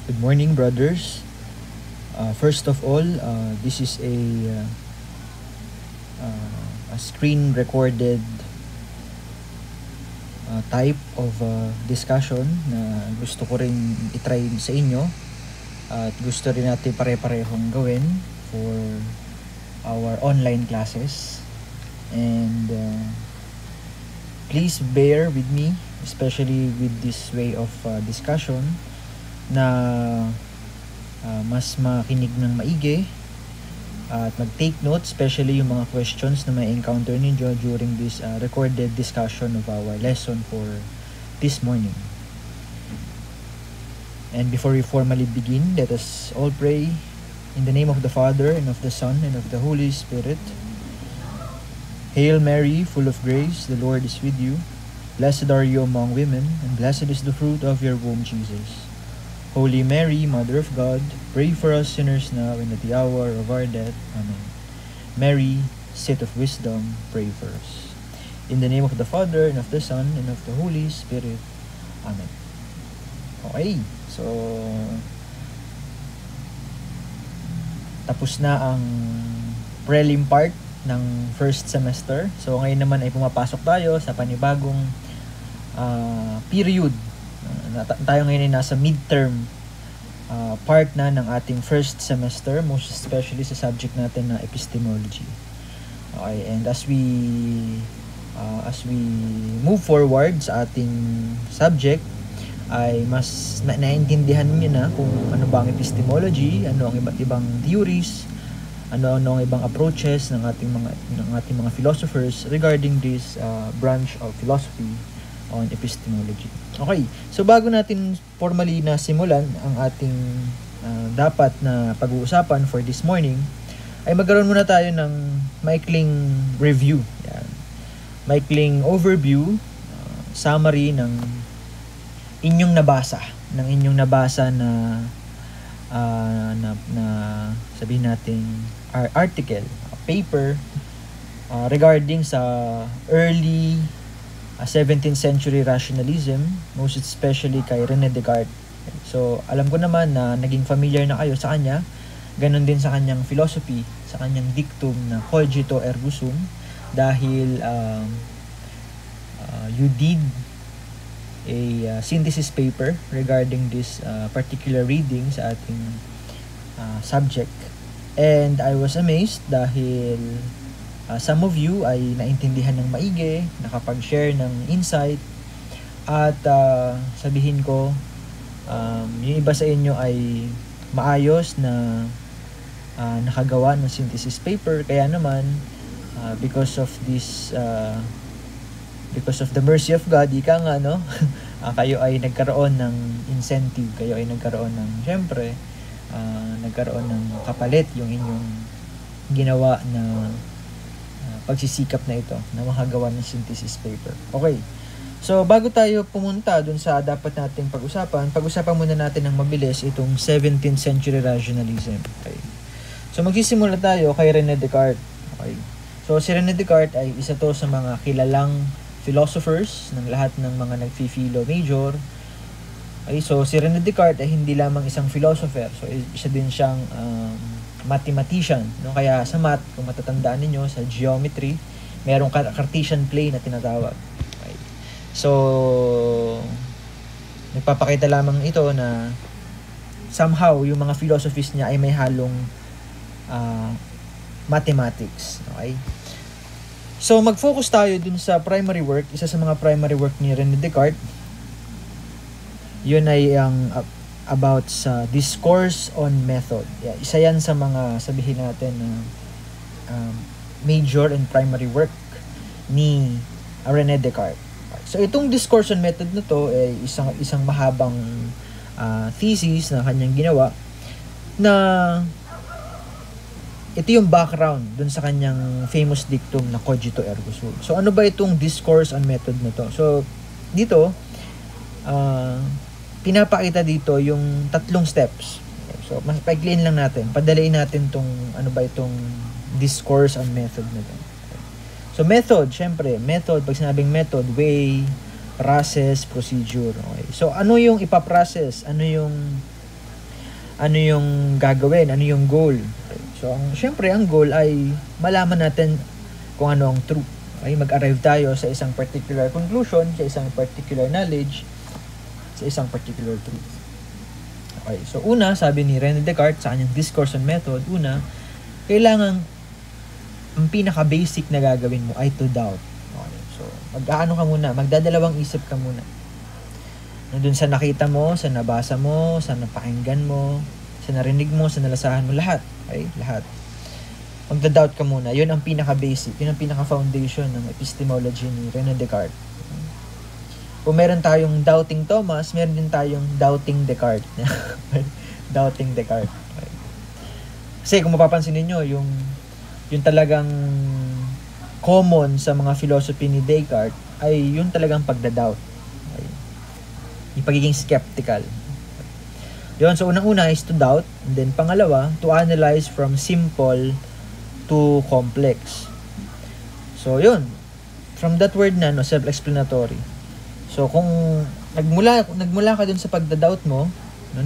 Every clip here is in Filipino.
Good morning, brothers. First of all, this is a screen recorded type of discussion na gusto ko rin itry sa inyo at gusto rin natin pare-parehong gawin for our online classes. And please bear with me, especially with this way of discussion na mas makinig ng maigi at mag-take notes, especially yung mga questions na may encounter ninyo during this recorded discussion of our lesson for this morning. And before we formally begin, let us all pray in the name of the Father, and of the Son, and of the Holy Spirit. Hail Mary, full of grace, the Lord is with you. Blessed are you among women, and blessed is the fruit of your womb, Jesus. Holy Mary, Mother of God, pray for us sinners now and at the hour of our death. Amen. Mary, seat of wisdom, pray for us. In the name of the Father, and of the Son, and of the Holy Spirit. Amen. Okay, so tapos na ang prelim part ng first semester. So ngayon naman ay pumapasok tayo sa panibagong period. Tayo ngayon ay nasa midterm part na ng ating first semester, most especially sa subject natin na epistemology. Okay, and as we move forward sa ating subject, ay mas naintindihan niyo na kung ano ba ang epistemology, ano ang iba't ibang theories, ano ang ibang approaches ng ating mga philosophers regarding this branch of philosophy on epistemology. Okay, so bago natin formally na simulan ang ating dapat na pag-uusapan for this morning, ay magkaroon muna tayo ng maikling review. Yan. Maikling overview, summary ng inyong nabasa na sabihin natin article, paper regarding sa early 17th century rationalism, most especially kay René Descartes. So, alam ko naman na naging familiar na kayo sa kanya. Ganon din sa kanyang philosophy, sa kanyang dictum na cogito ergo sum, dahil you did a synthesis paper regarding this particular reading sa ating subject. And I was amazed dahil some of you ay naintindihan ng maigi, nakapag-share ng insight, at sabihin ko, yung iba sa inyo ay maayos na nakagawa ng synthesis paper. Kaya naman, because of the mercy of God, ika nga, no? Kayo ay nagkaroon ng incentive, kayo ay nagkaroon ng, syempre, nagkaroon ng kapalit yung inyong ginawa na pagsisikap na ito na makagawa ng synthesis paper. Okay. So, bago tayo pumunta dun sa dapat nating pag-usapan muna natin ng mabilis itong 17th century rationalism. Okay. So, magsisimula tayo kay René Descartes. Okay. So, si René Descartes ay isa to sa mga kilalang philosophers ng lahat ng mga nagfi-philo major. Okay. So, si René Descartes ay hindi lamang isang philosopher. So, isa din siyang mathematician, no? Kaya sa math, kung matatandaan niyo sa geometry, merong Cartesian plane na tinatawag. Okay. So, nagpapakita lamang ito na somehow yung mga philosophies niya ay may halong mathematics. Okay. So, mag-focus tayo dun sa primary work. Isa sa mga primary work ni René Descartes, yun ay ang about sa discourse on method. Yeah, isa yan sa mga sabihin natin na major and primary work ni René Descartes. So itong discourse on method na to ay isang mahabang thesis na kanyang ginawa, na ito yung background dun sa kanyang famous dictum na cogito ergo sum. So ano ba itong discourse on method na to? So dito pinapakita dito yung tatlong steps. So, mas paikliin lang natin. Padalain natin tong ano ba itong discourse on method na to. So, method, syempre, method, pag sinabing method, way, process, procedure. Okay. So, ano yung ipaprocess? Ano yung ano yung gagawin, ano yung goal. Okay? So, syempre, ang goal ay malaman natin kung ano ang truth. Okay? Mag-arrive tayo sa isang particular conclusion, sa isang particular knowledge, sa isang particular truth. Okay, so una, sabi ni René Descartes sa kanyang Discourse on Method, una, kailangan ang pinaka-basic na gagawin mo ay to doubt. Okay, so mag-aano ka muna, magdadalawang isip ka muna. Nandun sa nakita mo, sa nabasa mo, sa napakinggan mo, sa narinig mo, sa nalasahan mo, lahat. Okay, lahat. Magda-doubt ka muna. Yun ang pinaka-basic, yun ang pinaka-foundation ng epistemology ni René Descartes. Kung meron tayong doubting Thomas, meron din tayong doubting Descartes. Doubting Descartes. Okay. Kasi kung mapapansin niyo yung talagang common sa mga philosophy ni Descartes ay yung talagang pagda-doubt. Okay. Yung pagiging skeptical. Yun, so unang-una is to doubt, and then pangalawa, to analyze from simple to complex. So yun, from that word na, no, self-explanatory. So kung nagmula ka dun sa pagda-doubt mo, no,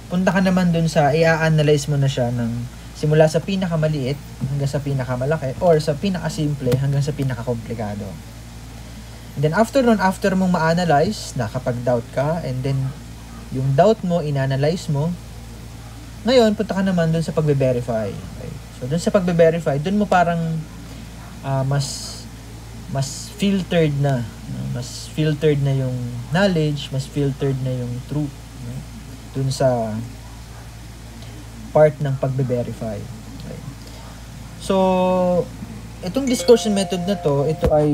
punta ka naman dun sa i-analyze mo na siya ng simula sa pinakamaliit hanggang sa pinakamalaki, or sa pinakasimple hanggang sa pinakakomplikado. And then after mong ma-analyze, nakapag-doubt ka, and then yung doubt mo, in-analyze mo, ngayon punta ka naman dun sa pagbe-verify. Okay? So dun sa pagbe-verify, dun mo parang mas filtered na, no? Mas filtered na yung knowledge, mas filtered na yung truth, no? Dun sa part ng pagbe-verify. Okay. So itong discussion method na to, ito ay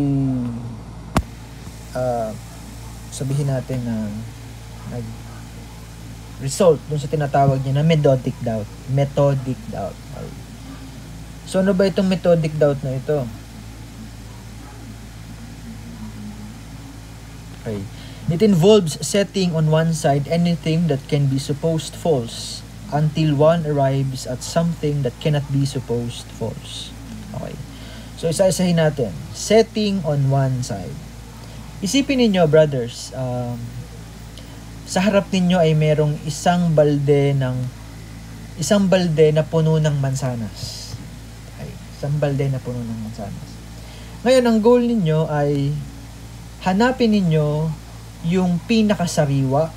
sabihin natin na result dun sa tinatawag niya na methodic doubt. Okay. So ano ba itong methodic doubt na ito? Okay. It involves setting on one side anything that can be supposed false until one arrives at something that cannot be supposed false. Okay. So isa-isahin natin. Setting on one side. Isipin ninyo, brothers, sa harap ninyo ay merong isang balde na puno ng mansanas. Okay. Isang balde na puno ng mansanas. Ngayon, ang goal ninyo ay hanapin ninyo yung pinakasariwa,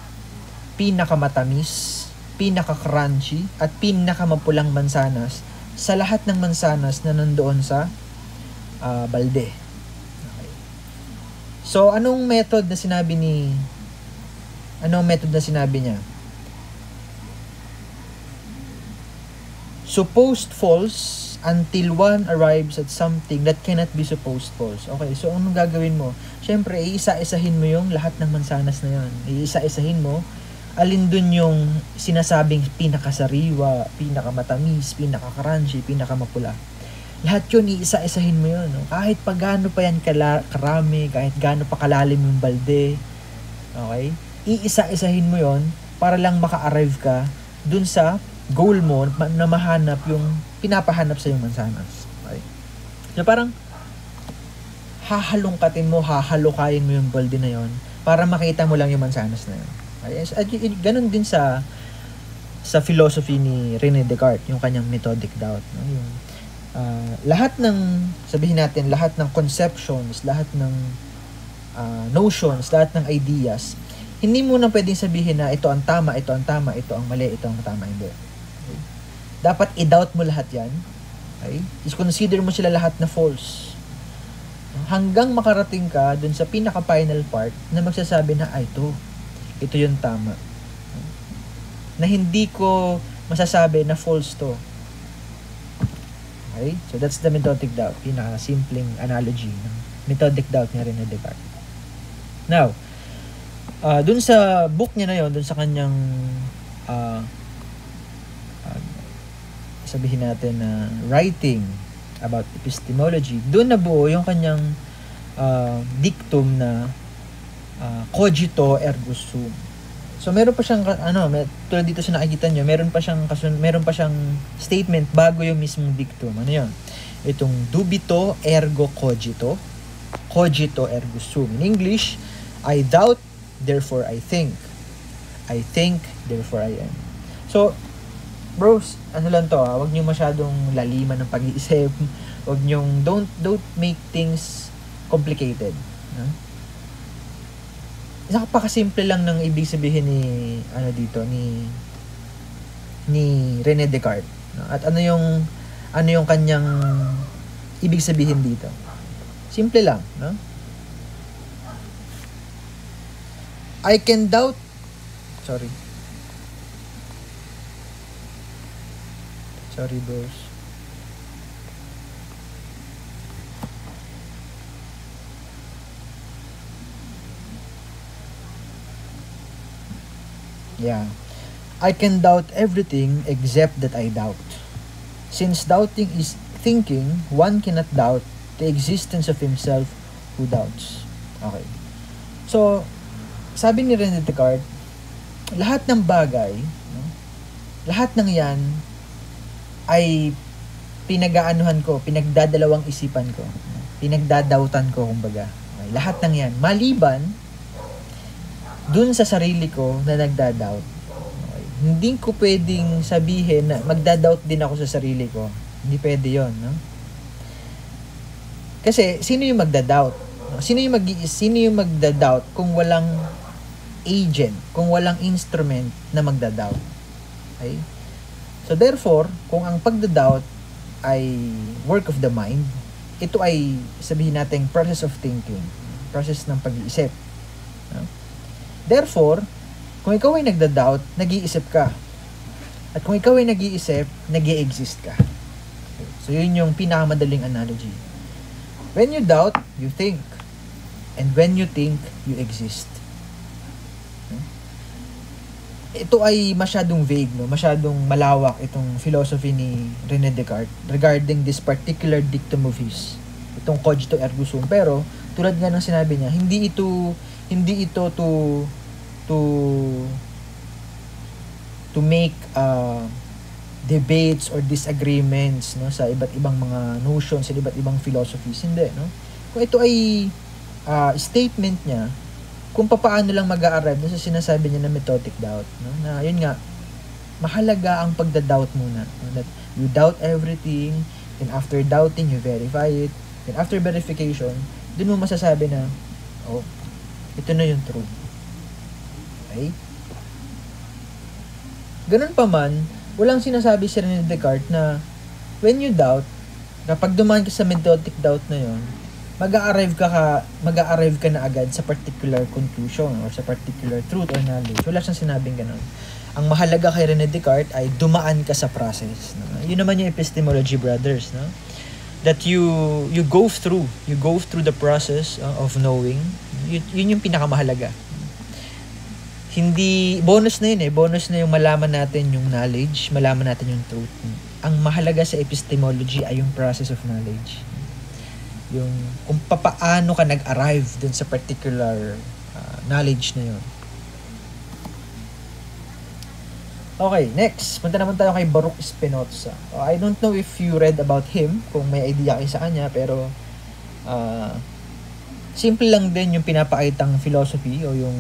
pinakamatamis, pinaka-crunchy, at pinakamapulang mansanas sa lahat ng mansanas na nandoon sa balde. Okay. So, anong method na sinabi niya? Supposed false until one arrives at something that cannot be supposed false. Okay, so anong gagawin mo? Siyempre, iisa-isahin mo yung lahat ng mansanas na yun. Iisa-isahin mo, alin dun yung sinasabing pinakasariwa, pinakamatamis, pinaka-crunchy, pinakamapula. Lahat yun, iisa-isahin mo yun. No? Kahit pa gaano pa yan karami, kahit gaano pa kalalim yung balde, okay? Iisa-isahin mo yun para lang maka-arrive ka dun sa goal mo na mahanap yung pinapahanap sa yung mansanas. Okay? So parang hahalungkatin mo, hahalukayin mo yung balde na yon para makita mo lang yung mansanas na yun. Okay? At ganun din sa philosophy ni René Descartes, yung kanyang methodic doubt. No? Yung, lahat ng, sabihin natin, lahat ng conceptions, lahat ng notions, lahat ng ideas, hindi mo na pwedeng sabihin na ito ang tama, ito ang tama, ito ang mali, ito ang tama, hindi. Okay? Dapat i-doubt mo lahat yan. Okay? Is-consider mo sila lahat na false. Hanggang makarating ka dun sa pinaka-final part na magsasabi na, ito yung tama. Na hindi ko masasabi na false to. Okay? So that's the methodic doubt. Pinaka-simpleng analogy ng methodic doubt ni René Descartes. Now, dun sa book niya na yon, dun sa kanyang sabihin natin na writing about epistemology, dun nabuo yung kanyang dictum na cogito ergo sum. So meron pa siyang tulad dito sa nakikita niyo, meron pa siyang statement bago yung mismong dictum. Ano 'yon? Itong dubito ergo cogito, cogito ergo sum. In English, I doubt, therefore I think. I think, therefore I am. So, bros, ano lang to, wag niyo masyadong laliman ng pag-iisip. Wag niyo, don't make things complicated. Napakasimple lang ng ibig sabihin ni René Descartes. At ano yung kanyang ibig sabihin dito? Simple lang, no? I can doubt. Sorry, bros. Yeah. I can doubt everything except that I doubt. Since doubting is thinking, one cannot doubt the existence of himself who doubts. Okay. So, sabi ni René Descartes, lahat ng bagay, no, lahat ng yan ay pinagdadalawang isipan ko. Pinagdadautan ko, kumbaga. Okay. Lahat ng yan. Maliban dun sa sarili ko na nagdadoubt. Okay. Hindi ko pwedeng sabihin na magdadoubt din ako sa sarili ko. Hindi pwede yun, no? Kasi, sino yung magdadoubt? Sino yung magdadoubt kung walang agent, kung walang instrument na magdadoubt? Okay? So, therefore, kung ang pagdadoubt ay work of the mind, ito ay, sabihin natin, process of thinking. Process ng pag-iisip. No? Therefore, kung ikaw ay nagda-doubt, nag-iisip ka. At kung ikaw ay nag-iisip, nag-i-exist ka. Okay. So, yun yung pinakamadaling analogy. When you doubt, you think. And when you think, you exist. Ito ay masyadong vague, no? Masyadong malawak itong philosophy ni René Descartes regarding this particular dictum of his. Itong cogito ergo sum. Pero, tulad nga ng sinabi niya, hindi ito to make debates or disagreements, no, sa iba't ibang mga notions, sa iba't ibang philosophies. Hindi, no? Kung ito ay statement niya kung paano lang mag-a-arrive sa sinasabi niya na methodic doubt, no? Na yun nga, mahalaga ang pagda-doubt muna, no? That you doubt everything, and after doubting you verify it, and after verification dun mo masasabi na, oh, ito na yung truth. Okay? Ganun pa man, walang sinasabi si René Descartes na when you doubt, kapag dumaan ka sa methodic doubt na yon, mag-a-arrive ka na agad sa particular conclusion or sa particular truth or knowledge. Wala siyang sinabing ganun. Ang mahalaga kay René Descartes ay dumaan ka sa process. No? Yun naman yung epistemology, brothers. No? That you go through the process of knowing. Yun yung pinakamahalaga. Hindi, bonus na yun eh. Bonus na yung malaman natin yung knowledge, malaman natin yung truth. Ang mahalaga sa epistemology ay yung process of knowledge. Yung kung paano ka nag-arrive dun sa particular knowledge na yun. Okay, next. Punta naman tayo kay Baruch Spinoza. I don't know if you read about him, kung may idea kayo sa kanya, pero simple lang din yung pinapakitang philosophy o yung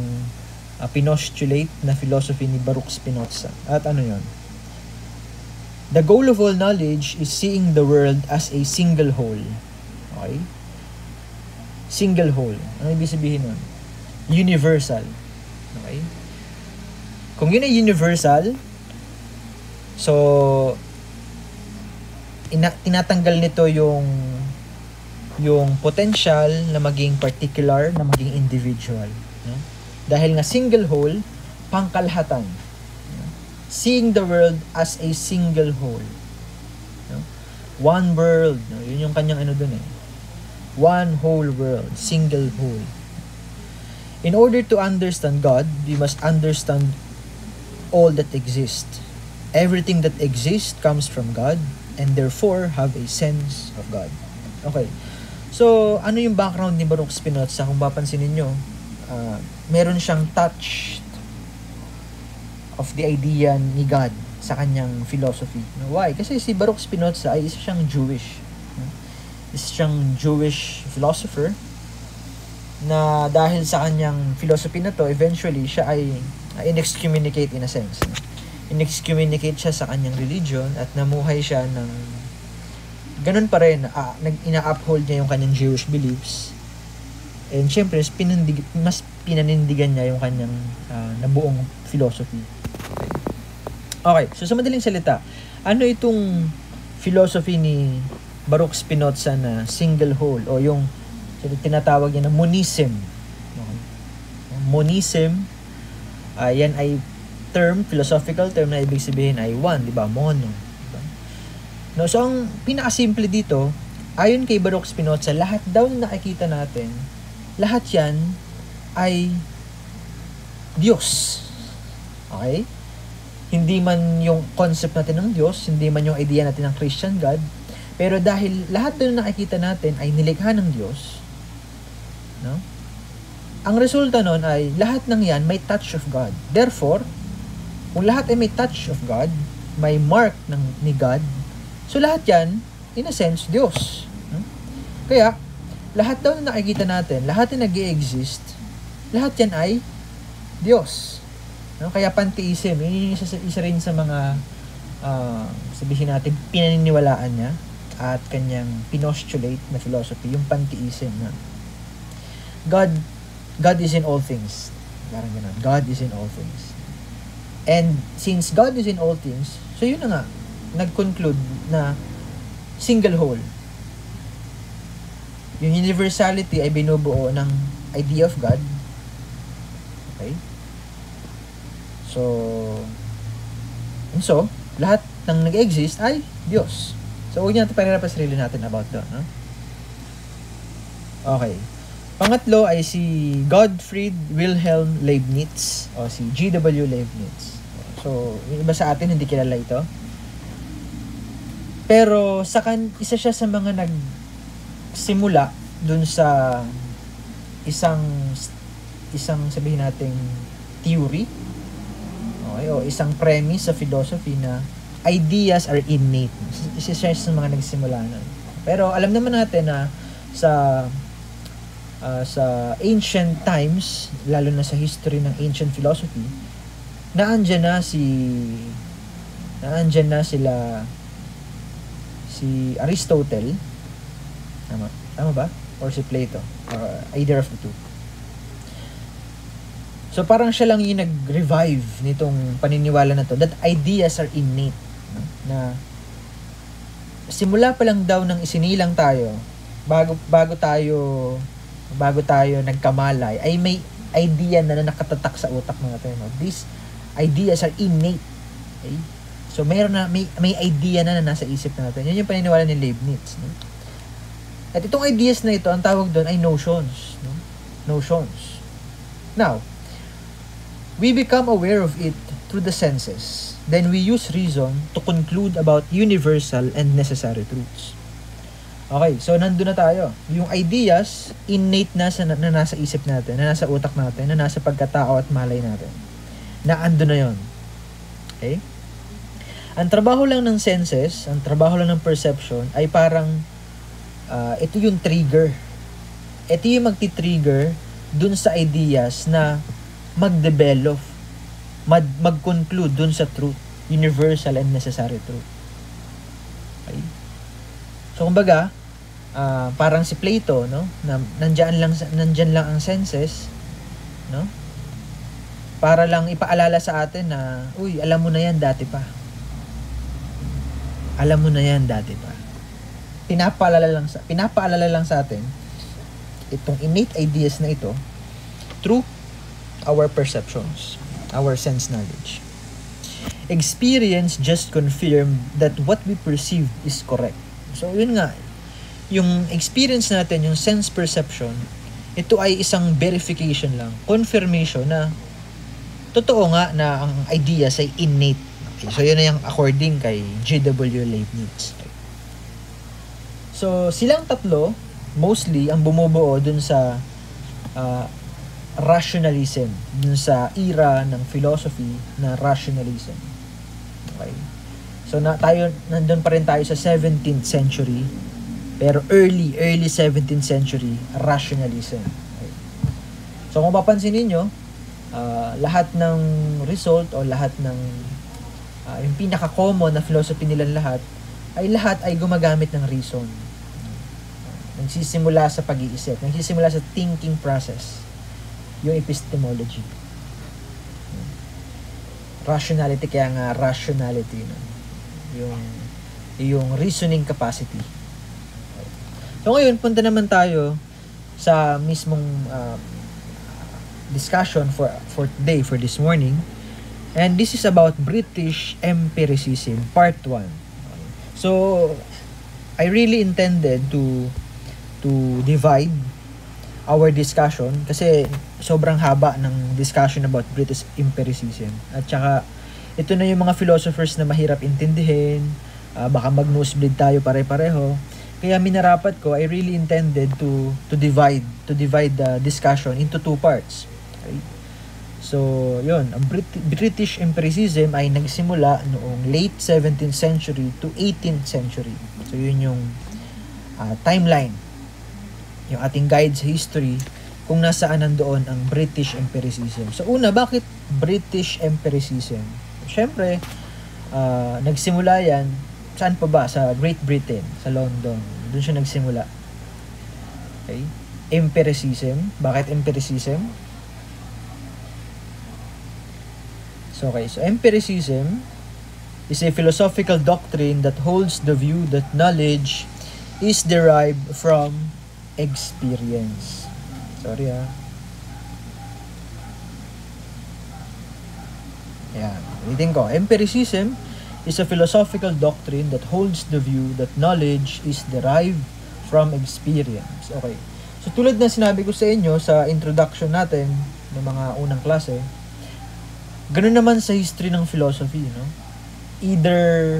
pinostulate na philosophy ni Baruch Spinoza. At ano yun? The goal of all knowledge is seeing the world as a single whole. Okay? Single whole. Ano ibig sabihin nun? Universal. Okay? Kung yun ay universal, so tinatanggal nito yung potential na maging particular, na maging individual. No? Dahil nga single whole, pangkalahatan. No? Seeing the world as a single whole. No? One world. No? Yun yung kanyang ano dun eh. One whole world. Single whole. In order to understand God, we must understand all that exists. Everything that exists comes from God and therefore have a sense of God. Okay. So, ano yung background ni Baruch Spinoza? Kung papansin niyo, meron siyang touch of the idea ni God sa kanyang philosophy. Why? Kasi si Baruch Spinoza ay isa siyang Jewish. Isa siyang Jewish philosopher na dahil sa kanyang philosophy na to, eventually siya ay in-excommunicate in a sense. In-excommunicate siya sa kanyang religion at namuhay siya ng ganun pa rin, ina-uphold niya yung kanyang Jewish beliefs. And syempre, mas pinanindigan niya yung kanyang nabuong philosophy. Okay, so sa madaling salita, ano itong philosophy ni Baruch Spinoza na single whole o yung tinatawag niya na monism? Okay. Monism, yan ay philosophical term na ibig sabihin ay one, di ba? Mono. Diba? No, so ang pinakasimple dito, ayon kay Baruch Spinoza, lahat daw na nakikita natin, lahat yan ay Diyos. Okay? Hindi man yung concept natin ng Diyos, hindi man yung idea natin ng Christian God, pero dahil lahat na nakikita natin ay nilikha ng Diyos, no? Ang resulta nun ay lahat ng yan may touch of God. Therefore, kung lahat ay may touch of God, may mark ni God, so lahat yan, in a sense, Diyos. No? Kaya, lahat daw na nakikita natin, lahat na nag-i-exist, lahat yan ay Diyos. No? Kaya pantheism, isa rin sa mga sabihin natin pinaniniwalaan niya at kanyang pinostulate na philosophy, yung pantheism na God is in all things. Parang ganun. God is in all things. And since God is in all things, so yun na nga, nag-conclude na single whole. Yung universality ay binubuo ng idea of God. Okay? So, lahat ng nag-exist ay Diyos. So, huwag niyo natin panirapan sarili natin about that. No? Okay. Pangatlo ay si Gottfried Wilhelm Leibniz o si G.W. Leibniz. So, yung iba sa atin hindi kilala ito. Pero, isa siya sa mga nagsimula dun sa isang sabihin nating theory. Okay, o isang premise sa philosophy na ideas are innate. Isa siya sa mga nagsimula nun. Pero alam naman natin na sa ancient times, lalo na sa history ng ancient philosophy, naandyan na sila si Aristotle. Tama ba? Or si Plato? Or either of the two. So parang siya lang yung nag-revive nitong paniniwala na to that ideas are innate. No? Na simula pa lang daw nang isinilang tayo, bago tayo nagkamalay, ay may idea na nakatatak sa utak natin. No? These ideas are innate. Okay? So may idea na nasa isip natin. Yun yung paniniwala ni Leibniz. No? At itong ideas na ito, ang tawag doon ay notions. No? Notions. Now, we become aware of it through the senses. Then we use reason to conclude about universal and necessary truths. Okay, so nandun na tayo. Yung ideas, innate na nasa isip natin, na nasa utak natin, na nasa pagkatao at malay natin. Na ando na yon. Okay? Ang trabaho lang ng senses, ang trabaho lang ng perception, ay parang, ito yung trigger. Ito yung magti-trigger dun sa ideas na mag-develop, mag-conclude dun sa truth, universal and necessary truth. Okay? So, kumbaga, parang si Plato, no? Na nandyan lang ang senses, no? Para lang ipaalala sa atin na, uy, alam mo na yan dati pa. Alam mo na yan dati pa. Pinapaalala lang sa atin itong innate ideas na ito through our perceptions, our sense knowledge. Experience just confirmed that what we perceive is correct. So, yun nga, yung experience natin, yung sense perception, ito ay isang verification lang, confirmation na totoo nga na ang ideas ay innate. Okay, so, yun na yung according kay G.W. Leibniz. Okay. So, silang tatlo, mostly, ang bumubuo dun sa rationalism, dun sa era ng philosophy na rationalism. Okay. So nandun pa rin tayo sa 17th century, pero early 17th century rationalism. Okay. So kung papansinin niyo, lahat ng result o lahat ng yung pinaka-common na philosophy nilang lahat ay gumagamit ng reason. Nagsisimula sa pag-iisip, nagsisimula sa thinking process, yung epistemology. Rationality, kaya nga rationality, no? yung reasoning capacity. So ngayon, punta naman tayo sa mismong discussion for today, for this morning. And this is about British empiricism, part 1. So, I really intended to divide our discussion kasi sobrang haba ng discussion about British empiricism. At saka, ito na yung mga philosophers na mahirap intindihin, baka mag-nosebleed tayo pare-pareho. Kaya minarapat ko, I really intended to divide the discussion into 2 parts. Okay? So, yun, ang British empiricism ay nagsimula noong late 17th century to 18th century. So, yun yung timeline, yung ating guide sa history kung nasaan nandoon ang British empiricism. So, una, bakit British empiricism? Siyempre, nagsimula yan, saan pa ba? Sa Great Britain, sa London. Doon siya nagsimula. Okay? Empiricism. Bakit empiricism? So, okay. So, empiricism is a philosophical doctrine that holds the view that knowledge is derived from experience. Sorry, Yan. Ulitin ko. Empiricism is a philosophical doctrine that holds the view that knowledge is derived from experience. Okay. So, tulad na sinabi ko sa inyo sa introduction natin ng mga unang klase, ganun naman sa history ng philosophy, no? Either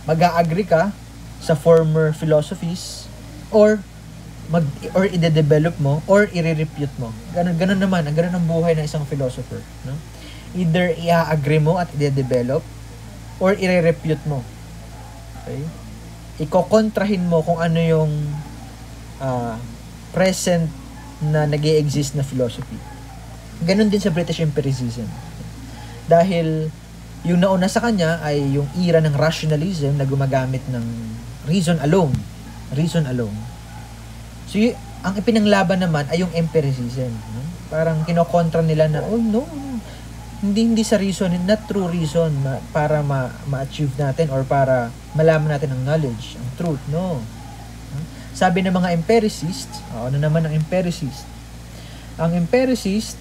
mag-a-agree ka sa former philosophies or i-develop mo or i-refute mo. Ganun naman, ganun ang buhay ng isang philosopher, no? Either i-agree mo at i-develop or i-refute mo. Okay? Iko-kontrahin mo kung ano yung present na nag-e-exist na philosophy. Ganun din sa British empiricism. Dahil yung nauna sa kanya ay yung era ng rationalism na gumagamit ng reason alone. Reason alone. So, ang ipinanglaban naman ay yung empiricism. No? Parang kinokontra nila na, oh no, hindi sa reason, not true reason para ma-achieve natin or para malaman natin ang knowledge, ang truth. No. Sabi ng mga empiricists, ano naman ang empiricist? Ang empiricist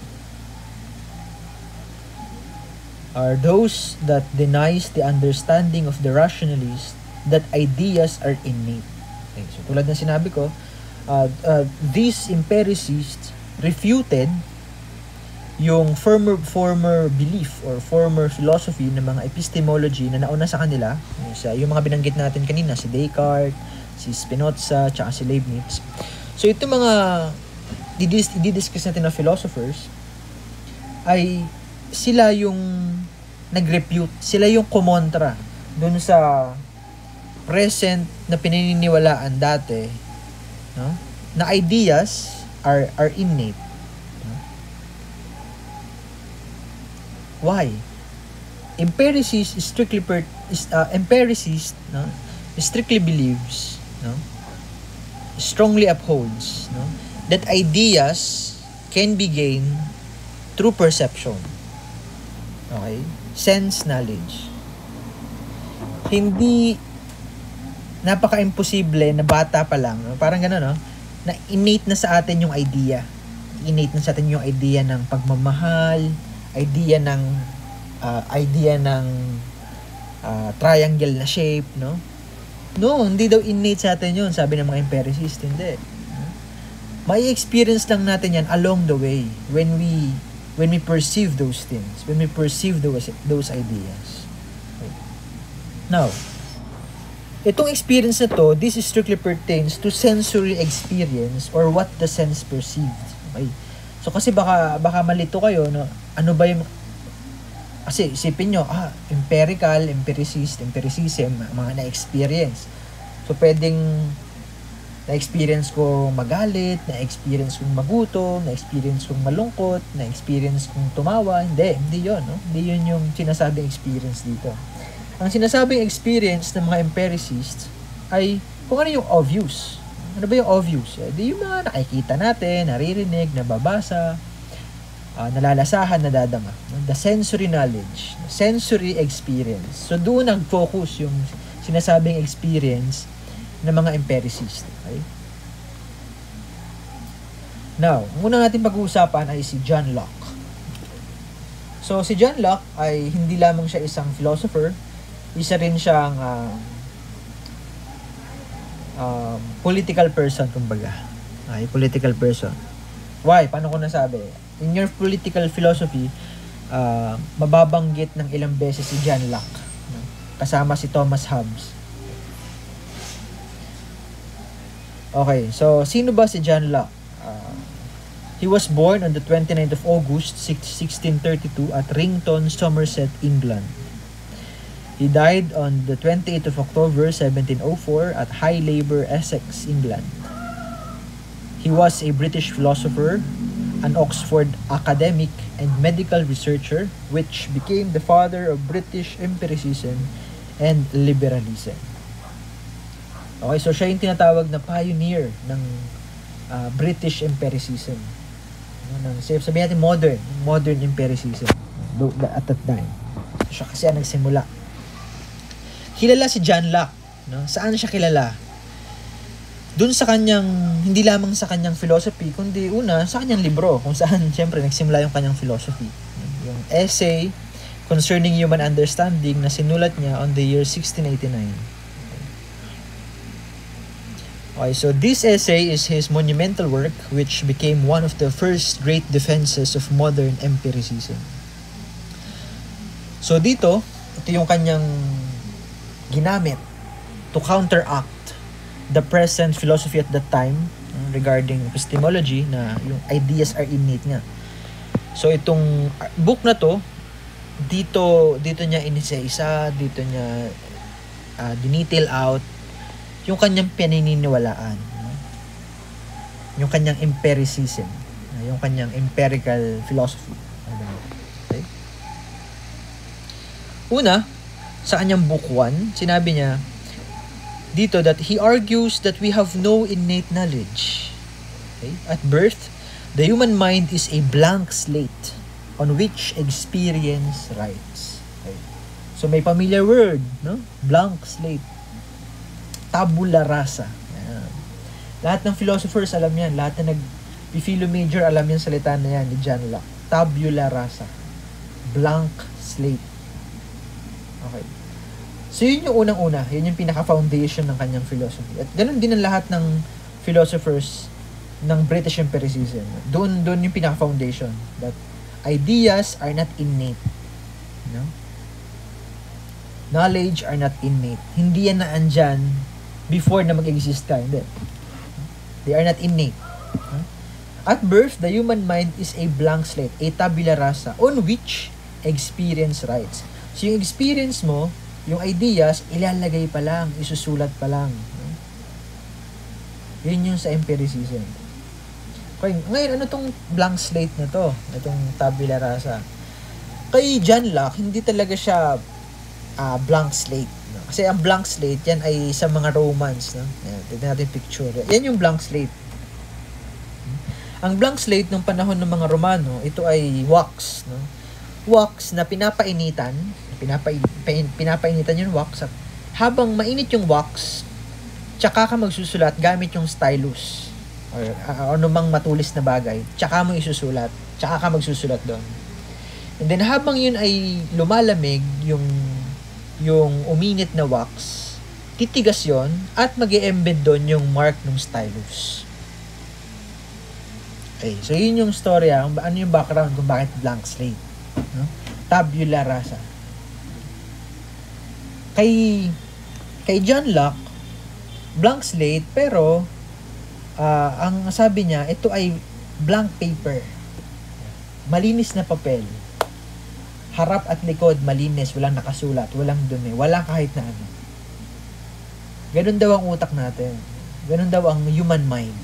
are those that denies the understanding of the rationalist that ideas are innate. Okay, so tulad ng sinabi ko, these empiricists refuted yung former belief or former philosophy ng mga epistemology na nauna sa kanila, yung mga binanggit natin kanina, si Descartes, si Spinoza, tsaka si Leibniz. So ito mga i-discuss natin na philosophers ay sila yung nag-refute, sila yung kumontra dun sa present na pinaniniwalaan dati, no? Na ideas are innate. No? Why? Empiricist no? Strictly believes, no? Strongly upholds, no? That ideas can be gained through perception. Okay? Sense knowledge. Hindi napaka-imposible na bata pa lang, no? Parang gano'n, no? Na innate na sa atin yung idea. Innate na sa atin yung idea ng pagmamahal, idea ng triangle na shape, no? No, hindi daw innate sa atin yun, sabi ng mga empiricists, hindi. May experience lang natin yan along the way when we perceive those things, when we perceive those ideas. Okay. Now, itong experience na to, this strictly pertains to sensory experience or what the sense perceived. Okay. So kasi baka malito kayo, no? Ano ba yung, kasi isipin nyo, empiricism, mga na-experience. So pwedeng Na-experience ko magalit, na-experience kong magutom, na-experience kong malungkot, na-experience kong tumawa. Hindi yun, no? Hindi yun yung sinasabing experience dito. Ang sinasabing experience ng mga empiricists ay kung ano yung obvious. Ano ba yung obvious? Di yung mga nakikita natin, naririnig, nababasa, nalalasahan, nadadama. The sensory knowledge, sensory experience. So doon nag-focus yung sinasabing experience ng mga empiricist. Okay? Now, muna natin pag-uusapan ay si John Locke. So, si John Locke ay hindi lamang siya isang philosopher, isa rin siyang political person, kumbaga. Ay, political person. Why? Paano ko nasabi? In your political philosophy, mababanggit ng ilang beses si John Locke, no? Kasama si Thomas Hobbes. Okay, so sino ba si John Locke? He was born on the 29th of August 1632 at Rington, Somerset, England. He died on the 28th of October 1704 at High Labour, Essex, England. He was a British philosopher, an Oxford academic and medical researcher, which became the father of British empiricism and liberalism. Okay, so siya yung tinatawag na pioneer ng British empiricism. Sabihin natin modern empiricism at that time. So siya kasi ang nagsimula. Kilala si John Locke, no? Saan siya kilala? Doon sa kanyang, hindi lamang sa kanyang philosophy, kundi una sa kanyang libro, kung saan siyempre nagsimula yung kanyang philosophy. Yung essay concerning human understanding na sinulat niya on the year 1689. Okay, so this essay is his monumental work which became one of the first great defenses of modern empiricism. So dito, ito yung kanyang ginamit to counteract the present philosophy at that time regarding epistemology na yung ideas are innate nga. So itong book na to, dito niya inisa-isa, dito niya dinetail out yung kanyang pinaniniwalaan, yung kanyang empiricism, yung kanyang empirical philosophy. Okay? Una, sa kanyang book 1, sinabi niya dito that he argues that we have no innate knowledge. Okay? At birth, the human mind is a blank slate on which experience writes. Okay? So may familiar word, no? Blank slate. Tabula rasa. Ayan. Lahat ng philosophers alam yan. Lahat na nag-philo major alam yan salita na yan ni John Locke. Tabula rasa. Blank slate. Okay. So yun yung unang-una. Yun yung pinaka-foundation ng kanyang philosophy. At ganun din ang lahat ng philosophers ng British empiricism. Doon yung pinaka-foundation. That ideas are not innate. No? Knowledge are not innate. Hindi yan na andyan before na mag-exist ka. Hindi. They are not innate. At birth, the human mind is a blank slate, a tabula rasa, on which experience writes. So yung experience mo, yung ideas, ilalagay pa lang, isusulat pa lang. Yun yung sa empiricism. Okay, ngayon, ano tong blank slate na to? Itong tabula rasa. Kay John Locke, hindi talaga siya blank slate. No? Kasi ang blank slate, yan ay sa mga Romans. No? Ayan, tignan natin yung picture. Yan yung blank slate. Ang blank slate ng panahon ng mga Romano, ito ay wax. No? Wax na pinapainitan. Pinapainitan yung wax. At habang mainit yung wax, tsaka ka magsusulat gamit yung stylus. Or anumang matulis na bagay. Tsaka mo isusulat. Tsaka ka magsusulat doon. And then habang yun ay lumalamig, yung uminit na wax, titigas yon at mag-e-embed doon yung mark ng stylus. Okay, so yun yung storya, ano yung background kung bakit blank slate. No? Tabula rasa. Kay John Locke, blank slate, pero ang sabi niya, ito ay blank paper. Malinis na papel. Harap at likod, malinis, walang nakasulat, walang dumi, walang kahit na ano. Ganun daw ang utak natin. Ganun daw ang human mind.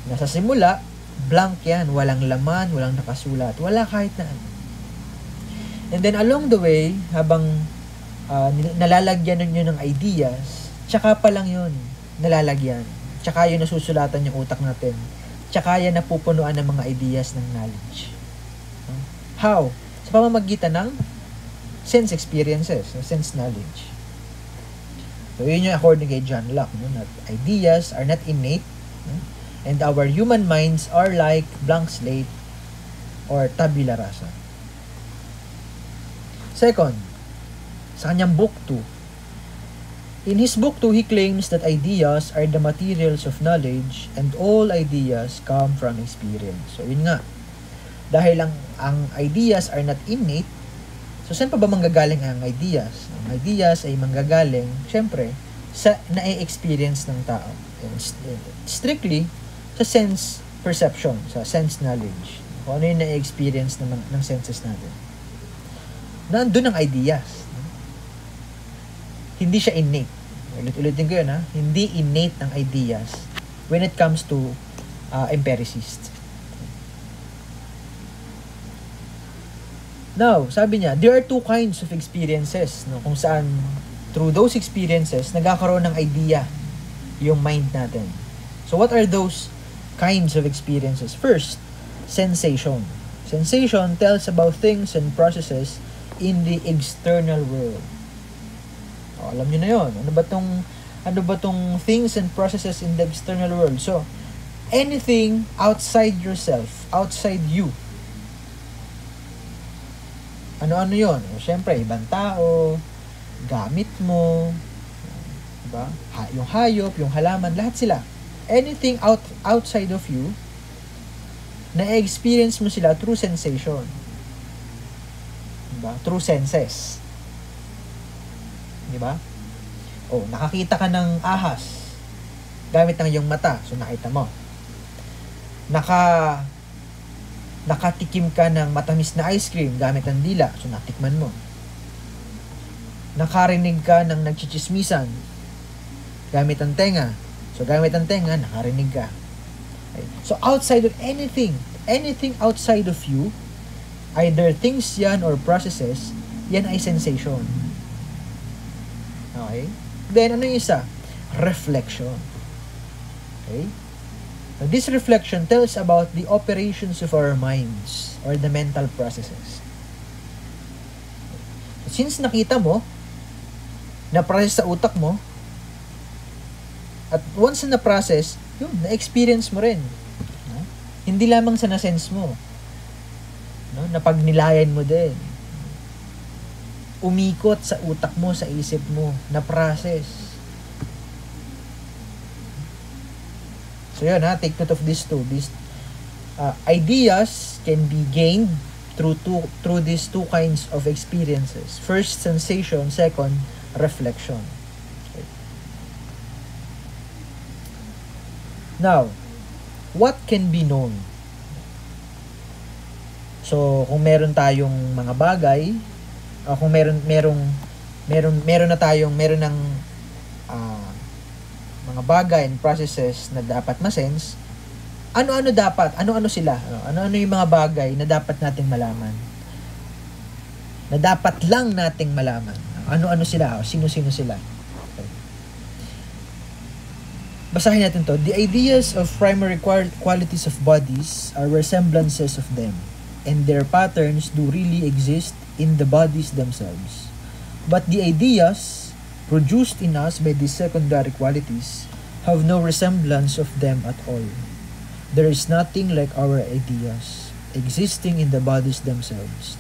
Nasa simula, blank yan. Walang laman, walang nakasulat. Wala kahit na ano. And then along the way, habang nalalagyan nyo ng ideas, tsaka pa lang yun nalalagyan. Tsaka yun nasusulatan yung utak natin. Tsaka yan napupunuan ng mga ideas ng knowledge. How? Sa pamamagitan ng sense experiences, sense knowledge. So yun yung according kay John Locke, no? That ideas are not innate, no? And our human minds are like blank slate or tabula rasa. Second, sa kanyang book 2, in his book 2, he claims that ideas are the materials of knowledge and all ideas come from experience. So yun nga, dahil ang ideas are not innate, so saan pa ba manggagaling ang ideas? Ang ideas ay manggagaling, syempre, sa na-experience ng tao. Strictly, sa sense perception, sa sense knowledge. Kung ano yung na-experience ng senses natin. Nandun ang ideas. Hindi siya innate. Ulit-ulitin ko yun, ha? Hindi innate ang ideas when it comes to empiricists. Now, sabi niya, there are two kinds of experiences, no? Kung saan, through those experiences, nagkakaroon ng idea yung mind natin. So, what are those kinds of experiences? First, sensation. Sensation tells about things and processes in the external world. O, alam niyo na yun. Ano ba tong things and processes in the external world? So, anything outside yourself, outside you. Ano-ano yun? Siyempre, ibang tao, gamit mo, diba? Yung hayop, yung halaman, lahat sila. Anything outside of you, na-experience mo sila through sensation. Diba? Through senses. Diba? O, nakakita ka ng ahas gamit ng iyong mata. So, nakita mo. Nakatikim ka ng matamis na ice cream gamit ng dila. So, natikman mo. Nakarinig ka ng nagchichismisan gamit ang tenga. So, gamit ang tenga, nakarinig ka. Okay. So, outside of anything outside of you, either things yan or processes, yan ay sensation. Okay? Then, ano yung isa? Reflection. Okay? Now, this reflection tells about the operations of our minds or the mental processes. Since nakita mo, na-process sa utak mo, at once na-process, yun, na-experience mo rin. No? Hindi lamang sa na-sense mo. No? Napagnilayan mo din. Umikot sa utak mo, sa isip mo, na-process. So yun ha, take note of this too. These ideas can be gained through these two kinds of experiences. First, sensation. Second, reflection. Okay. Now, what can be known? So, kung meron tayong mga bagay, kung meron ng mga bagay and processes na dapat ma-sense, ano-ano sila? Ano-ano yung mga bagay na dapat nating malaman? Na dapat lang nating malaman. Ano-ano sila? Sino-sino sila? Okay. Basahin natin to. The ideas of primary qualities of bodies are resemblances of them, and their patterns do really exist in the bodies themselves. But the ideas produced in us by these secondary qualities have no resemblance of them at all. There is nothing like our ideas existing in the bodies themselves.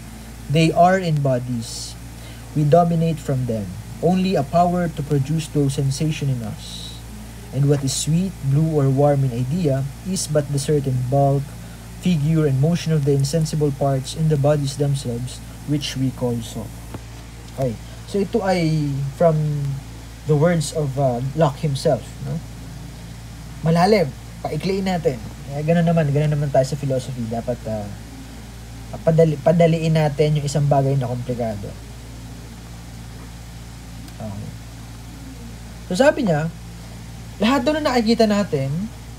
They are in bodies. We dominate from them. Only a power to produce those sensations in us. And what is sweet, blue, or warm in idea is but the certain bulk, figure, and motion of the insensible parts in the bodies themselves, which we call soul. Okay. So ito ay from the words of Locke himself. No? Malalim. Paikliin natin. Ganun naman tayo sa philosophy. Dapat padaliin natin yung isang bagay na komplikado. Okay. So sabi niya, Lahat doon na nakikita natin,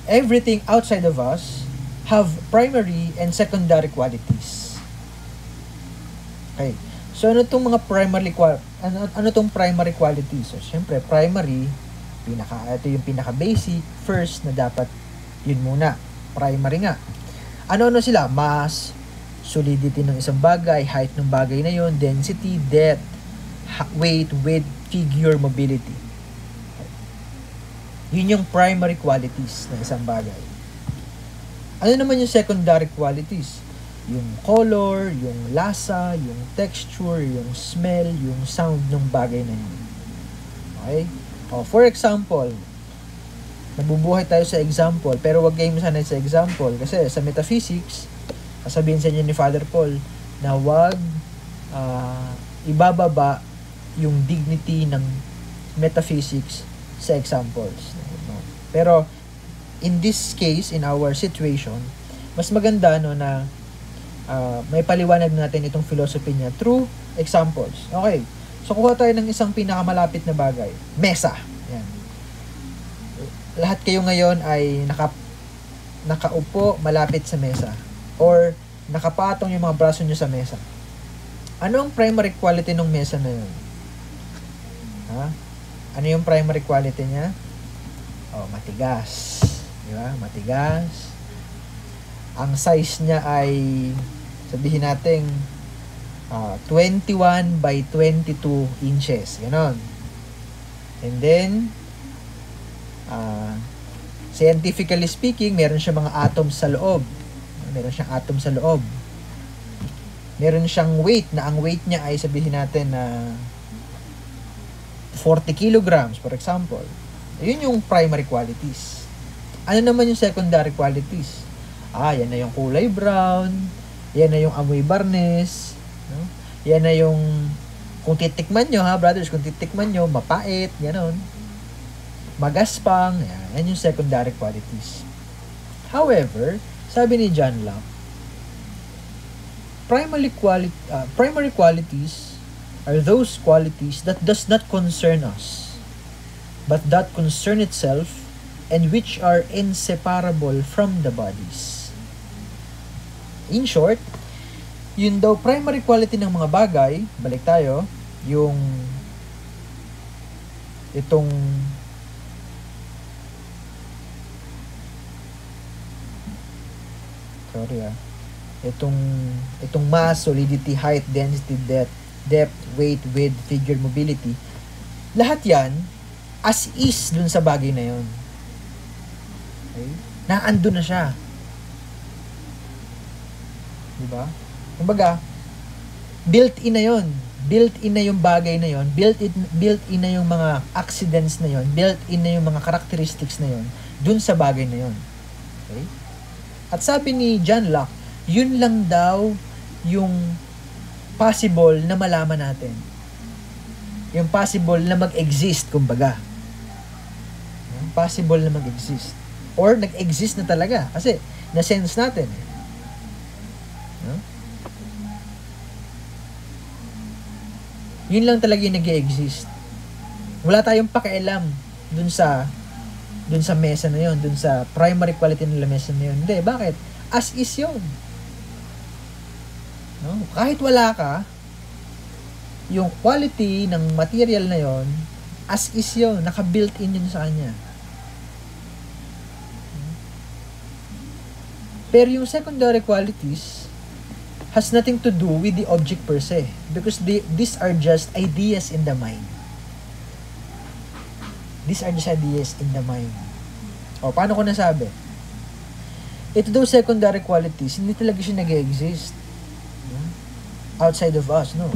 everything outside of us have primary and secondary qualities. Okay. So ano tong mga ano tong primary qualities? So syempre primary, ito yung pinaka basic, first na dapat yun muna. Primary nga. Ano sila? Mass, solidity ng isang bagay, height ng bagay na yun, density, depth, weight, width, figure, mobility. Yun yung primary qualities ng isang bagay. Ano naman yung secondary qualities? Yung color, yung lasa, yung texture, yung smell, yung sound ng bagay na yun. Okay? For example, nabubuhay tayo sa example, pero wag kayong masanay sa example kasi sa metaphysics, sasabihin sa inyo ni Father Paul na wag ibababa yung dignity ng metaphysics sa examples. Pero in this case, in our situation, mas maganda na may paliwanag natin itong philosophy niya through examples. Okay. So kuha tayo ng isang pinakamalapit na bagay. Mesa. Yan. Lahat kayo ngayon ay nakaupo malapit sa mesa or nakapatong yung mga braso nyo sa mesa. Ano ang primary quality ng mesa na yun? Ano yung primary quality niya? Matigas. Di ba? Matigas. Ang size niya ay sabihin natin 21 by 22 inches. Ganon. And then scientifically speaking, meron siya mga atoms sa loob. Meron siyang atom sa loob. Meron siyang weight na ang weight niya ay sabihin natin na 40 kilograms, for example. Yun yung primary qualities. Ano naman yung secondary qualities? Yan na yung kulay brown, yan na yung amoy barnes, no? Yan na yung, kung titikman nyo brothers, kung titikman nyo, mapait, gano'n. Magaspang, yan yung secondary qualities. However, sabi ni John Locke, primary qualities are those qualities that does not concern us, but that concern itself and which are inseparable from the bodies. In short, yun daw primary quality ng mga bagay, balik tayo, yung itong itong mass, solidity, height, density, depth, weight, width, figure, mobility, lahat yan as is dun sa bagay na yun. Okay? Naandun na siya. Diba? Kumbaga, built-in na yun. Built-in na yung bagay na yun. Built-in na yung mga accidents na yun. Built-in na yung mga characteristics na yun dun sa bagay na yun. Okay? At sabi ni John Locke, yun lang daw yung possible na malaman natin. Yung possible na mag-exist, kumbaga. Possible na mag-exist. Or nag-exist na talaga. Kasi, na-sense natin. Yun lang talaga yung nag-exist. Wala tayong pakialam dun sa mesa na yun, dun sa primary quality ng mesa na yun. Hindi, bakit? As is yun. No? Kahit wala ka, yung quality ng material na yun, as is yun, naka-built-in yun sa kanya. Pero yung secondary qualities has nothing to do with the object per se, because these are just ideas in the mind. These are just ideas in the mind. Paano ko nasabi? Ito daw secondary qualities, hindi talaga siya nag-exist outside of us, no?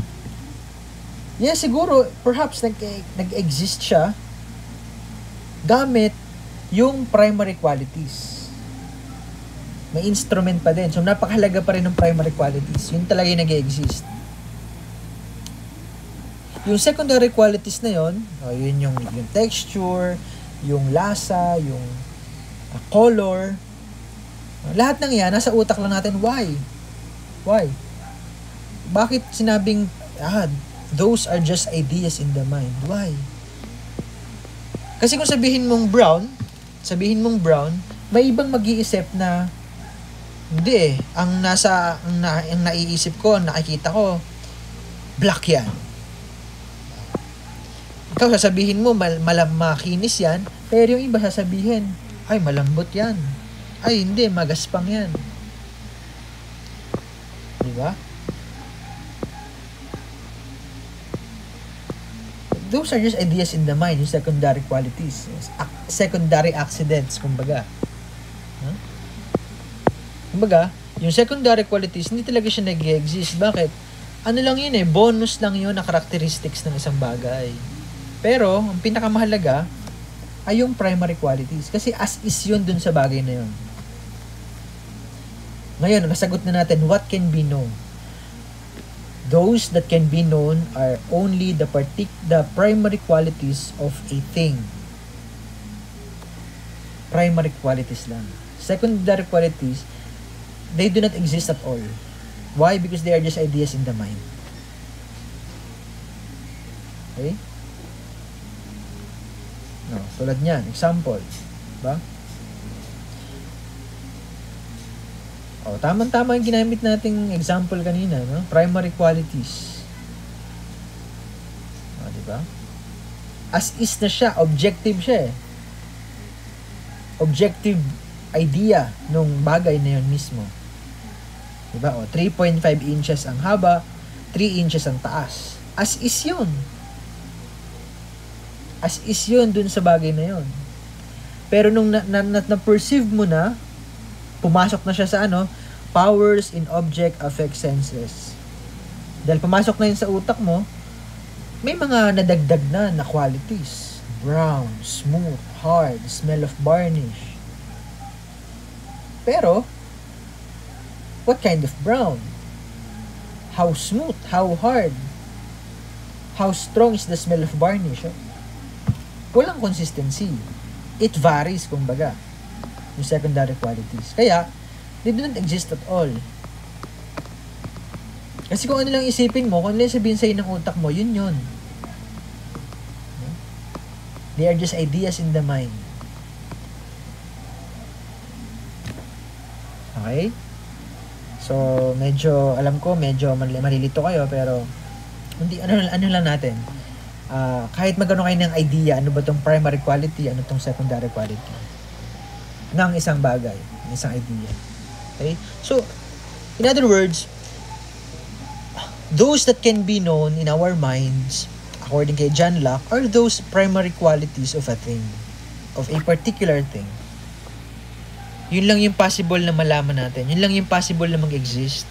Yes, siguro, perhaps nag-exist siya gamit yung primary qualities. May instrument pa din. So, napakahalaga pa rin ng primary qualities. Yun talaga yung nag-exist. Yung secondary qualities na yun, yun yung texture, yung lasa, yung color. Lahat ng yan, nasa utak lang natin. Why? Why? Bakit sinabing, those are just ideas in the mind? Why? Kasi kung sabihin mong brown, may ibang mag-iisip na hindi eh. Ang naiisip ko, nakikita ko, black yan. Ikaw sasabihin mo, makinis yan, pero yung iba sasabihin, ay, malambot yan. Ay, hindi, magaspang yan. Diba? Those are just ideas in the mind, yung secondary qualities. Secondary accidents, kumbaga. Huh? Kumbaga, yung secondary qualities, hindi talaga siya nag-exist. Bakit? Ano lang yun eh, bonus lang yun na characteristics ng isang bagay. Pero, ang pinakamahalaga ay yung primary qualities. Kasi as is yun dun sa bagay na yun. Ngayon, nasagot na natin, what can be known? Those that can be known are only the primary qualities of a thing. Primary qualities lang. Secondary qualities, they do not exist at all. Why? Because they are just ideas in the mind. Okay? No, tulad niyan, example. Diba? Oh, tamang-tama yung ginamit nating example kanina, no? Primary qualities. Oh, di ba? As is na siya, objective siya eh. Objective idea nung bagay na yun mismo. Di ba? Oh, 3.5 inches ang haba, 3 inches ang taas. As is yun. As is yun dun sa bagay na yun. Pero nung na-perceive mo na, pumasok na siya sa powers in object affect senses. Dahil pumasok na yun sa utak mo, may mga nadagdag na qualities. Brown, smooth, hard, smell of varnish. Pero, what kind of brown? How smooth? How hard? How strong is the smell of varnish? Walang consistency. It varies, kumbaga. Yung secondary qualities. Kaya, they do not exist at all. Kasi kung ano lang isipin mo, kung ano lang sabihin sa'yo ng utak mo, yun yun. They are just ideas in the mind. Okay? So, alam ko, medyo malilito kayo, pero, hindi, ano lang natin. Kahit magano kayo ng idea, ano ba tong primary quality, ano tong secondary quality ng isang bagay, ng isang idea. Okay? So, in other words, those that can be known in our minds, according kay John Locke, are those primary qualities of a thing, of a particular thing. Yun lang yung possible na malaman natin. Yun lang yung possible na mag-exist.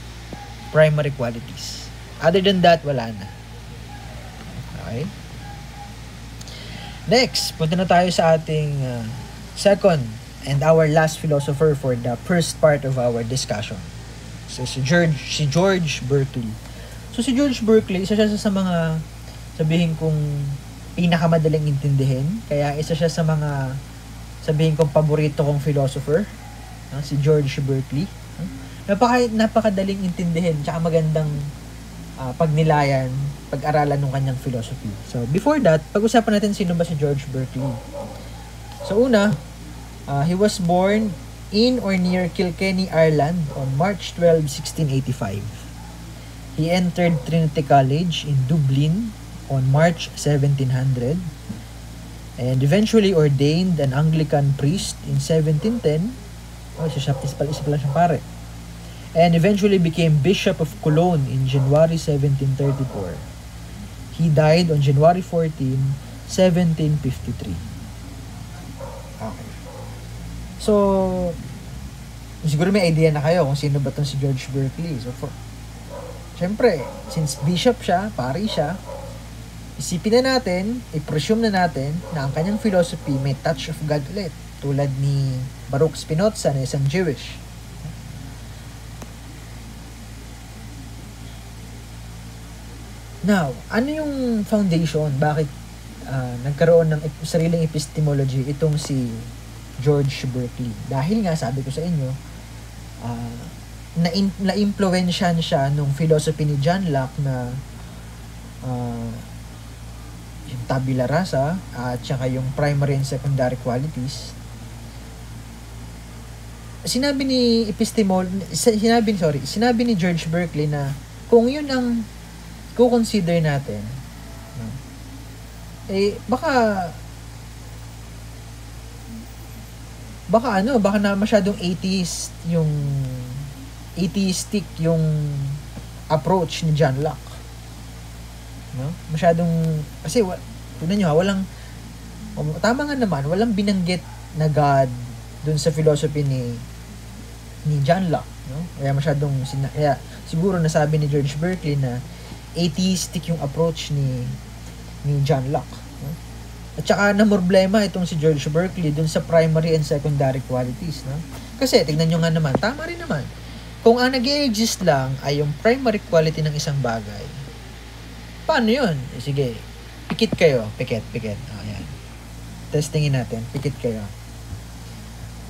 Primary qualities. Other than that, wala na. Okay? Next, punta na tayo sa ating second and our last philosopher for the first part of our discussion. So, si George Berkeley. So, si George Berkeley, isa siya sa mga, sabihin kong, pinakamadaling intindihin. Kaya, isa siya sa mga, sabihin kong, paborito kong philosopher. Si George Berkeley. Napakadaling intindihin, tsaka magandang pagnilayan, pag-aralan ng kanyang philosophy. So, before that, pag-usapan natin sino ba si George Berkeley. So, una, he was born in or near Kilkenny, Ireland on March 12, 1685. He entered Trinity College in Dublin on March 1700 and eventually ordained an Anglican priest in 1710. Isa pala siyang pare. And eventually became Bishop of Cologne in January 1734. He died on January 14, 1753. Okay. So, siguro may idea na kayo kung sino ba itong si George Berkeley. So, syempre, since bishop siya, pari siya, isipin na natin, i-presume na natin na ang kanyang philosophy may touch of God ulit. Tulad ni Baruch Spinoza na isang Jewish. Now, ano yung foundation? Bakit nagkaroon ng sariling epistemology itong si George Berkeley? Dahil nga, sabi ko sa inyo, na-influensyan siya nung philosophy ni John Locke na yung tabula rasa at saka yung primary and secondary qualities, sinabi ni George Berkeley na kung yun ang consider natin, no, baka na masyadong atheistic yung approach ni John Locke, no? Masyadong, kasi tignan nyo tama nga naman, walang binanggit na God dun sa philosophy ni John Locke, no? Kaya siguro nasabi ni George Berkeley na atheistic yung approach ni John Locke, no? At saka namroblema itong si George Berkeley dun sa primary and secondary qualities, no? Kasi tignan nyo nga naman, tama rin naman. Kung ang nag-i-exist lang ay yung primary quality ng isang bagay, paano yun? Sige, pikit kayo. Ayan. Testingin natin. Pikit kayo.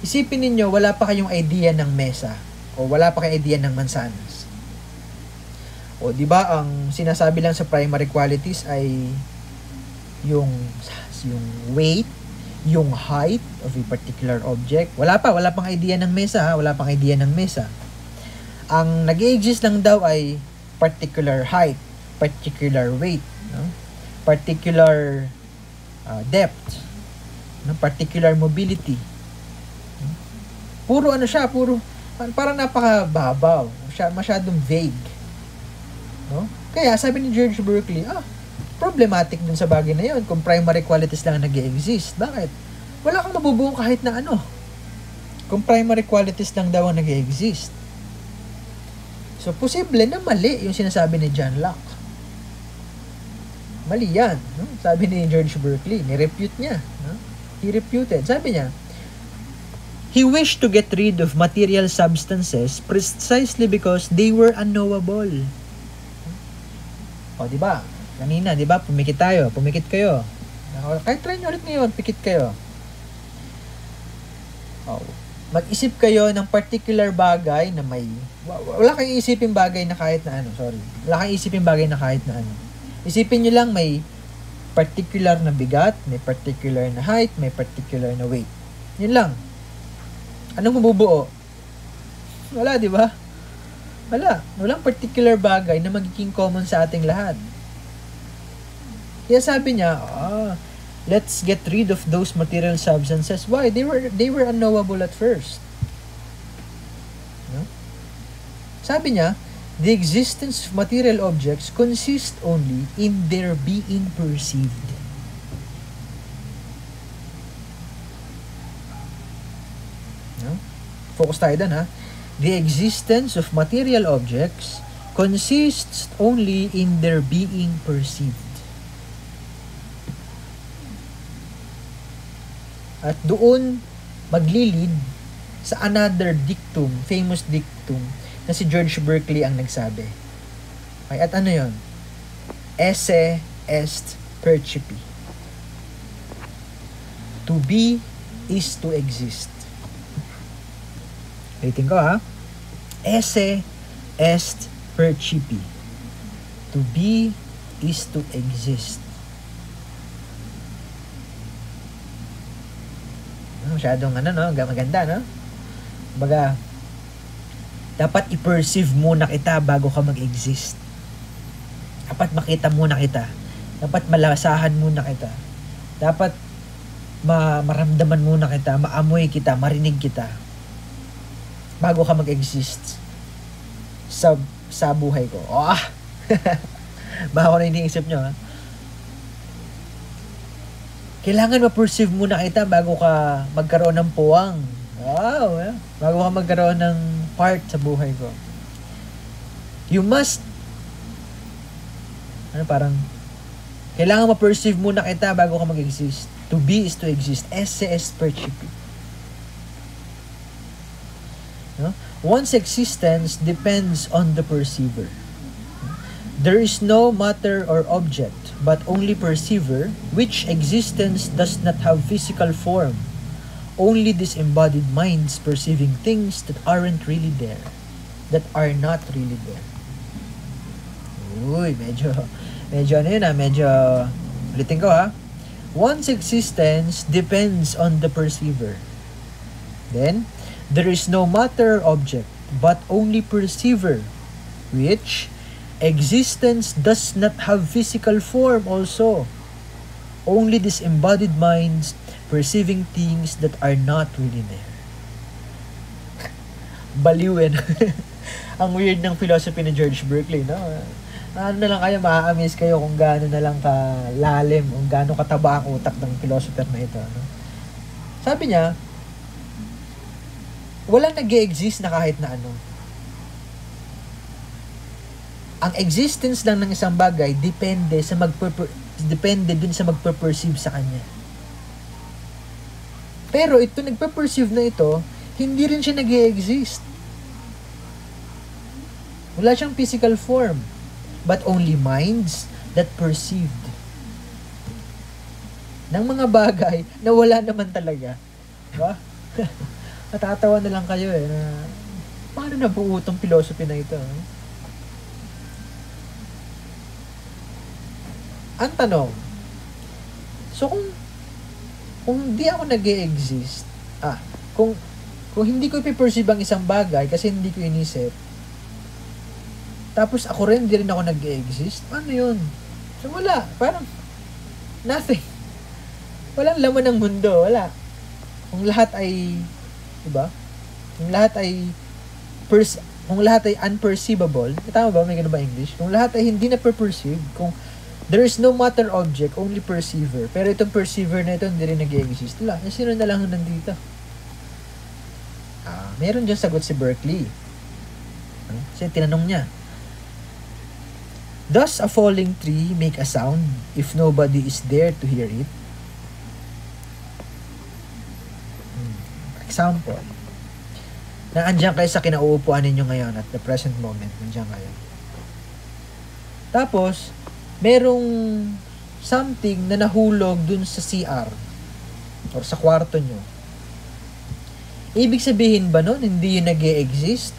Isipin ninyo, wala pa kayong idea ng mesa o wala pa kayong idea ng mansanas. O di ba ang sinasabi lang sa primary qualities ay yung weight, yung height of a particular object. Wala pang idea ng mesa, ha? Wala pang idea ng mesa. Ang nag-i-exist lang daw ay particular height, particular weight, no? Particular depth, no? Particular mobility. Puro parang napakababaw, masyadong vague, no? Kaya sabi ni George Berkeley, problematic dun sa bagay na yun kung primary qualities lang nag-i-exist. Bakit? Wala kang mabubuo kahit na ano kung primary qualities lang daw ang nag-i-exist. So, posible na mali yung sinasabi ni John Locke. Mali yan, no? Sabi ni George Berkeley, ni-refute niya, no? He refuted. Sabi niya, he wished to get rid of material substances precisely because they were unknowable. O, di ba? Kanina, di ba? Pumikit kayo. Kahit try nyo ulit ngayon, pikit kayo. O, mag-isip kayo ng particular bagay na wala kayong isipin bagay na kahit na ano, Wala kayong isipin bagay na kahit na ano. Isipin nyo lang may particular na bigat, may particular na height, may particular na weight. Yun lang. Anong mabubuo? Wala, di ba? Walang particular bagay na magiging common sa ating lahat. Kaya sabi niya, let's get rid of those material substances. Why? They were unknowable at first. No? Sabi niya, the existence of material objects consists only in their being perceived. No? Focus tayo dun, ha? The existence of material objects consists only in their being perceived. At doon maglilid sa another dictum, famous dictum, na si George Berkeley ang nagsabi. Okay, at ano yun? Esse est percipi. To be is to exist. Ulitin ko, ha? Esse est percipi. To be is to exist. Masyadong maganda, no? Baga, dapat i-perceive muna kita bago ka mag-exist. Dapat makita muna kita. Dapat malasahan muna kita. Dapat maramdaman muna kita, maamoy kita, marinig kita bago ka mag-exist sa buhay ko. Baka ko na iniisip nyo, ha? Kailangan ma-perceive muna kita bago ka magkaroon ng puwang. Wow, yeah. Bago ka magkaroon ng part sa buhay ko. You must, kailangan ma-perceive muna kita bago ka mag-exist. To be is to exist. Esse est percipi. No? One's existence depends on the perceiver. There is no matter or object, but only perceiver, which existence does not have physical form. Only disembodied minds perceiving things that aren't really there, that are not really there. Uy, medyo Ulitin ko ha. One's existence depends on the perceiver. Then, there is no matter object, but only perceiver, which existence does not have physical form also. Only disembodied minds perceiving things that are not really there. Baliwin. Ang weird ng philosophy ni George Berkeley, no? Ano na lang kayo, maa-amaze kayo kung gaano na lang kalalim, kung gaano kataba ang utak ng philosopher na ito. No? Sabi niya, walang nag-e-exist na kahit na ano. Ang existence lang ng isang bagay depende dun sa magpe-perceive sa kanya. Pero ito, nagpe-perceive na ito, hindi rin siya nag-e-exist. Wala siyang physical form, but only minds that perceived ng mga bagay na wala naman talaga. Diba? Natatawa na lang kayo na paano nabuo itong philosophy na ito? Ang tanong, so kung hindi ako nag-e-exist, kung hindi ko ipiperceive ang isang bagay kasi hindi ko inisip, tapos ako rin, hindi rin ako nag-e-exist, ano yun? So wala, parang nothing. Walang laman ng mundo, wala. Kung lahat ay, diba? Kung lahat ay unperceivable, tama ba? May ganun ba English? Kung lahat ay hindi na perceive, kung there is no matter object, only perceiver. Pero itong perceiver na ito, hindi rin nag-e-exist. Wala, sino na lang nandito? Meron dyan sagot si Berkeley. Kasi tinanong niya, does a falling tree make a sound if nobody is there to hear it? Example. Naandyan kayo sa kinauupuan ninyo ngayon at the present moment. Nandiyan kayo. Tapos, merong something na nahulog dun sa CR or sa kwarto nyo. Ibig sabihin ba nun, hindi yun nag-e-exist?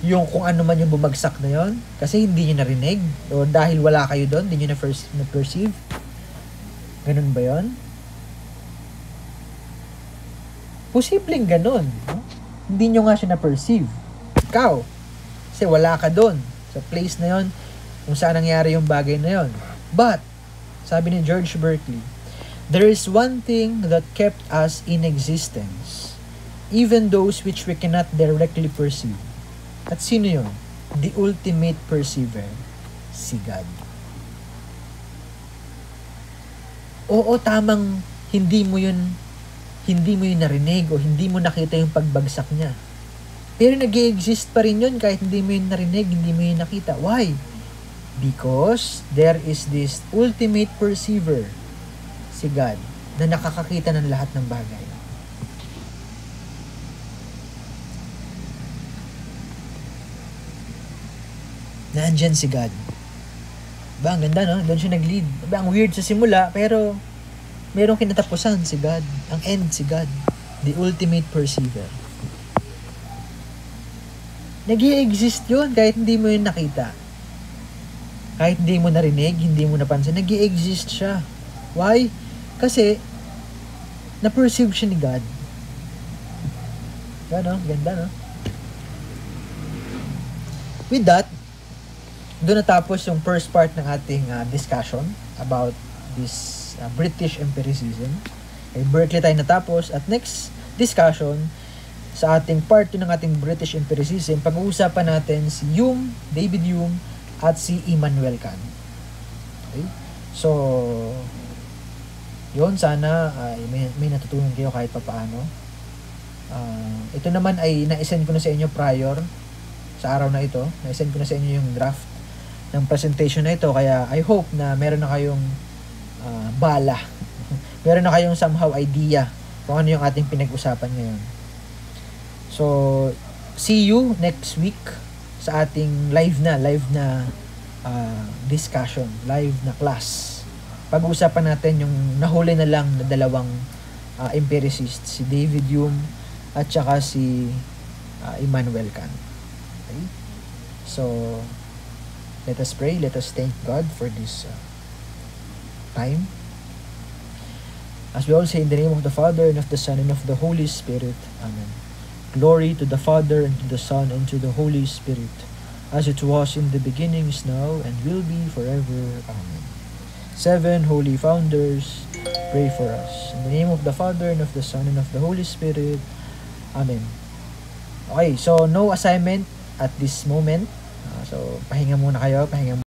Yung kung ano man yung bumagsak na yon, kasi hindi nyo narinig, o dahil wala kayo doon, hindi nyo na-perceive. Ganun ba yon? Posibleng ganun. No? Hindi nyo nga siya na-perceive. Ikaw, kasi wala ka doon, sa place na yon, kung saan nangyari yung bagay na yon. But, sabi ni George Berkeley, there is one thing that kept us in existence, even those which we cannot directly perceive. At sino yun? The ultimate perceiver, si God. Oo, tamang hindi mo yun narinig o hindi mo nakita yung pagbagsak niya. Pero nag-e-exist pa rin yun kahit hindi mo yun narinig, hindi mo yun nakita. Why? Because there is this ultimate perceiver, si God, na nakakakita ng lahat ng bagay. Nandyan si God. Ang ganda, no? Doon siya nag-lead. Ang weird sa simula, pero merong kinatapusan si God. Ang end si God. The ultimate perceiver. Nag-i-exist yun kahit hindi mo yun nakita. Kahit hindi mo narinig, hindi mo napansin, nag-i-exist siya. Why? Kasi, na-perceive siya ni God. Ganda, no? With that, doon natapos yung first part ng ating discussion about this British empiricism. Kay Berkeley tayo natapos. At next discussion, sa ating part 2 ng ating British empiricism, pag-uusapan natin si Hume, David Hume, at si Immanuel Kant. Okay? So, yun, sana may natutunan kayo kahit papaano. Ito naman ay na-send ko na sa inyo prior sa araw na ito. Na-send ko na sa inyo yung draft ng presentation na ito, kaya I hope na meron na kayong bala. Meron na kayong somehow idea kung ano yung ating pinag-usapan ngayon. So, see you next week sa ating live na discussion, live na class. Pag-uusapan natin yung nahuli na lang na dalawang empiricists, si David Hume at saka si Immanuel Kant. Okay? So, let us pray. Let us thank God for this time. As we all say, in the name of the Father, and of the Son, and of the Holy Spirit. Amen. Glory to the Father, and to the Son, and to the Holy Spirit, as it was in the beginning, is now, and will be forever. Amen. 7 Holy Founders, pray for us. In the name of the Father, and of the Son, and of the Holy Spirit. Amen. Okay, so no assignment at this moment. So, pahinga muna kayo.